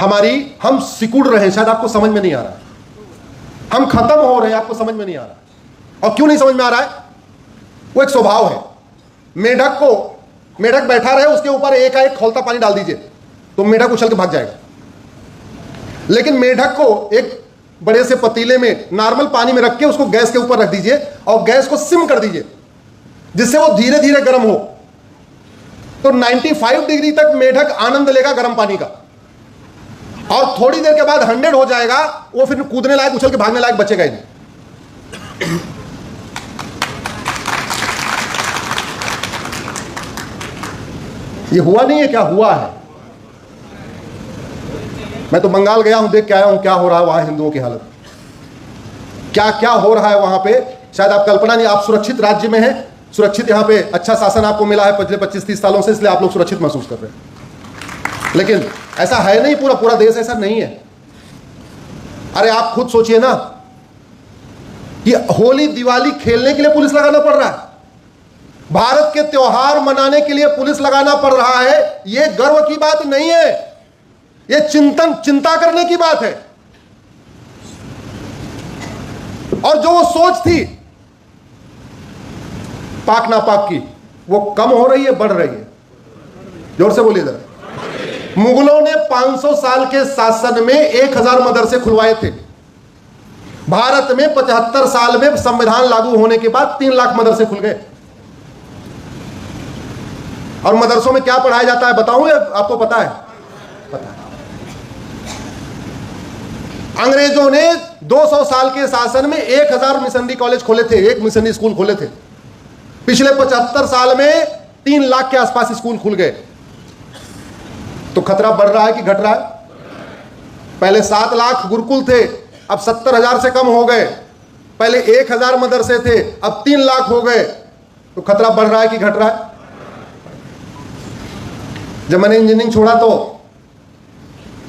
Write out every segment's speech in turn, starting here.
हम सिकुड़ रहे हैं, शायद आपको समझ में नहीं आ रहा है। हम खत्म हो रहे हैं, आपको समझ में नहीं आ रहा है। और क्यों नहीं समझ में आ रहा है? वो एक स्वभाव है। मेढक बैठा रहे, उसके ऊपर एक खौलता पानी डाल दीजिए तो मेढक उछल के भाग जाएगा। लेकिन मेढक को एक बड़े से पतीले में नॉर्मल पानी में रख के उसको गैस के ऊपर रख दीजिए और गैस को सिम कर दीजिए, जिससे वो धीरे धीरे गर्म हो। तो 95 डिग्री तक मेढक आनंद लेगा गर्म पानी का, और थोड़ी देर के बाद 100 हो जाएगा, वो फिर कूदने लायक, उछल के भागने लायक बचेगा ही नहीं। ये हुआ नहीं है क्या? हुआ है। मैं तो बंगाल गया हूं, देख के आया हूं क्या हो रहा है वहां, हिंदुओं की हालत क्या क्या हो रहा है वहां पे। शायद आप कल्पना नहीं, आप सुरक्षित राज्य में हैं, सुरक्षित यहां पे अच्छा शासन आपको मिला है पिछले 25-30 सालों से, इसलिए आप लोग सुरक्षित महसूस कर रहे हैं। लेकिन ऐसा है नहीं, पूरा पूरा देश ऐसा नहीं है। अरे आप खुद सोचिए ना कि होली दिवाली खेलने के लिए पुलिस लगाना पड़ रहा है, भारत के त्योहार मनाने के लिए पुलिस लगाना पड़ रहा है। यह गर्व की बात नहीं है, यह चिंता करने की बात है। और जो वो सोच थी पाक नापाक की, वो कम हो रही है, बढ़ रही है? जोर से बोलिए जरा। मुगलों ने 500 साल के शासन में 1000 मदरसे खुलवाए थे। भारत में 75 साल में संविधान लागू होने के बाद 3 लाख मदरसे खुल गए। और मदरसों में क्या पढ़ाया जाता है बताऊं, या आपको पता है? पता है। अंग्रेजों ने 200 साल के शासन में 1000 मिशनरी कॉलेज खोले थे, एक मिशनरी स्कूल खोले थे। पिछले 75 साल में 3 लाख के आसपास स्कूल खुल गए। तो खतरा बढ़ रहा है कि घट रहा है? पहले 7 लाख गुरुकुल थे, अब 70,000 से कम हो गए। पहले 1000 मदरसे थे, अब 3 लाख हो गए। तो खतरा बढ़ रहा है कि घट रहा है? जब मैंने इंजीनियरिंग छोड़ा तो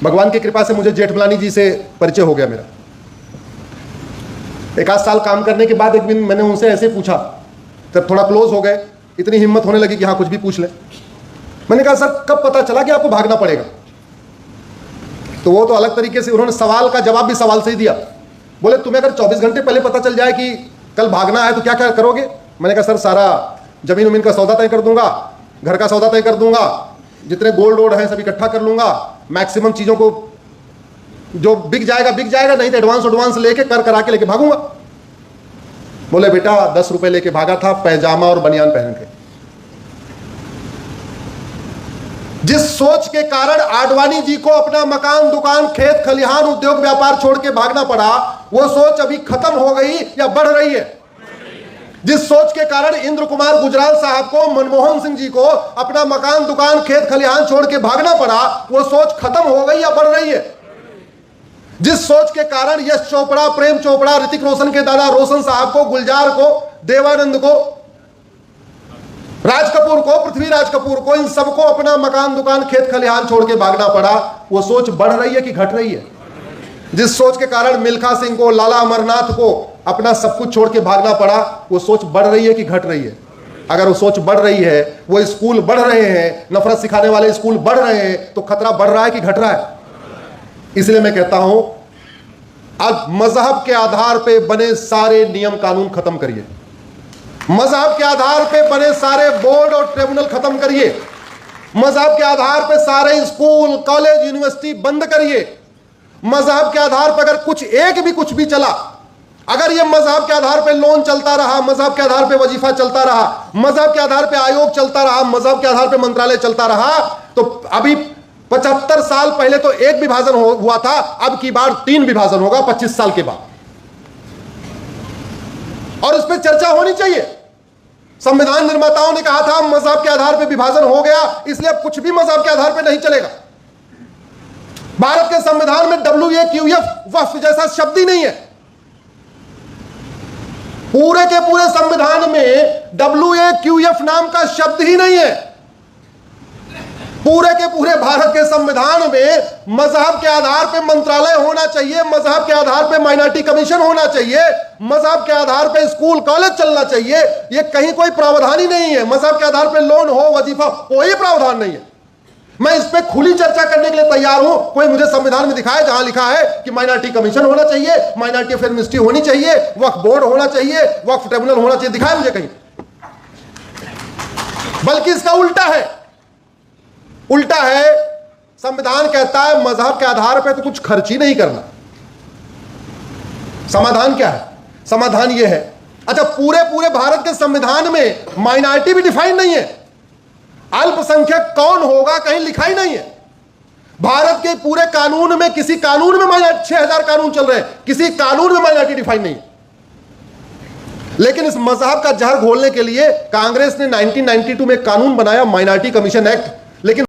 भगवान की कृपा से मुझे जेठमलानी जी से परिचय हो गया मेरा। 1 आध साल काम करने के बाद एक दिन मैंने उनसे ऐसे पूछा, जब थोड़ा क्लोज हो गए, इतनी हिम्मत होने लगी कि हाँ कुछ भी पूछ ले। मैंने कहा सर कब पता चला कि आपको भागना पड़ेगा? तो वो तो अलग तरीके से, उन्होंने सवाल का जवाब भी सवाल से ही दिया। बोले तुम्हें अगर 24 घंटे पहले पता चल जाए कि कल भागना है तो क्या क्या करोगे? मैंने कहा सर सारा जमीन उमीन का सौदा तय कर दूंगा, घर का सौदा तय कर दूंगा, जितने गोल्ड वोल्ड हैं सब इकट्ठा कर लूंगा, मैक्सिमम चीजों को जो बिक जाएगा, नहीं तो एडवांस लेके करा के लेके भागूंगा। बोले बेटा 10 रुपए लेके भागा था, पैजामा और बनियान पहन के। जिस सोच के कारण आडवाणी जी को अपना मकान, दुकान, खेत खलिहान, उद्योग व्यापार छोड़ के भागना पड़ा, वो सोच अभी खत्म हो गई या बढ़ रही है? जिस सोच के कारण इंद्र कुमार गुजराल साहब को, मनमोहन सिंह जी को अपना मकान, दुकान, खेत खलिहान छोड़ के भागना पड़ा, वो सोच खत्म हो गई या बढ़ रही है? जिस सोच के कारण यश चोपड़ा, प्रेम चोपड़ा, ऋतिक रोशन के दादा रोशन साहब को, गुलजार को, देवानंद को, राज कपूर को, पृथ्वीराज कपूर को, इन सबको अपना मकान, दुकान, खेत खलिहान छोड़ के भागना पड़ा, वो सोच बढ़ रही है कि घट रही है? जिस सोच के कारण मिल्खा सिंह को, लाला अमरनाथ को अपना सब कुछ छोड़ के भागना पड़ा, वो सोच बढ़ रही है कि घट रही है? अगर वो सोच बढ़ रही है, वो स्कूल बढ़ रहे हैं, नफरत सिखाने वाले स्कूल बढ़ रहे हैं, तो खतरा बढ़ रहा है कि घट रहा है? इसलिए मैं कहता हूं अब मजहब के आधार पे बने सारे नियम कानून खत्म करिए, मजहब के आधार पे बने सारे बोर्ड और ट्रिब्यूनल खत्म करिए, मजहब के आधार पे सारे स्कूल, कॉलेज, यूनिवर्सिटी बंद करिए। मजहब के आधार पर अगर कुछ भी चला, अगर ये मजहब के आधार पे लोन चलता रहा, मजहब के आधार पे वजीफा चलता रहा, मजहब के आधार पे आयोग चलता रहा, मजहब के आधार पे मंत्रालय चलता रहा, तो अभी 75 साल पहले तो एक विभाजन हुआ था, अब की बार 3 विभाजन होगा 25 साल के बाद। और उस पर चर्चा होनी चाहिए। संविधान निर्माताओं ने कहा था मजहब के आधार पे विभाजन हो गया, इसलिए अब कुछ भी मजहब के आधार पे नहीं चलेगा। भारत के संविधान में WAQF वक्फ जैसा शब्द ही नहीं है। पूरे के पूरे संविधान में WAQF नाम का शब्द ही नहीं है। पूरे के पूरे भारत के संविधान में मजहब के आधार पे मंत्रालय होना चाहिए, मजहब के आधार पे माइनॉरिटी कमीशन होना चाहिए, मजहब के आधार पे स्कूल कॉलेज चलना चाहिए। ये कहीं कोई प्रावधान ही नहीं है। मजहब के आधार पे लोन हो, वजीफा, कोई प्रावधान नहीं है। मैं इस पे खुली चर्चा करने के लिए तैयार हूं। कोई मुझे संविधान में दिखाए जहां लिखा है कि माइनॉरिटी कमीशन होना चाहिए, माइनॉरिटी अफेयर मिनिस्ट्री होनी चाहिए, वक्फ बोर्ड होना चाहिए, वक्फ ट्रिब्यूनल होना चाहिए, दिखाए मुझे कहीं। बल्कि इसका उल्टा है, उल्टा है। संविधान कहता है मजहब के आधार पर तो कुछ खर्च ही नहीं करना। समाधान क्या है? समाधान यह है, अच्छा पूरे भारत के संविधान में माइनॉरिटी भी डिफाइन नहीं है। अल्पसंख्यक कौन होगा कहीं लिखा ही नहीं है। भारत के पूरे कानून में, किसी कानून में माइनॉरिटी, 6000 कानून चल रहे हैं, किसी कानून में माइनॉरिटी डिफाइन नहीं। लेकिन इस मजहब का जहर घोलने के लिए कांग्रेस ने 1992 में कानून बनाया, माइनॉरिटी कमीशन एक्ट। लेकिन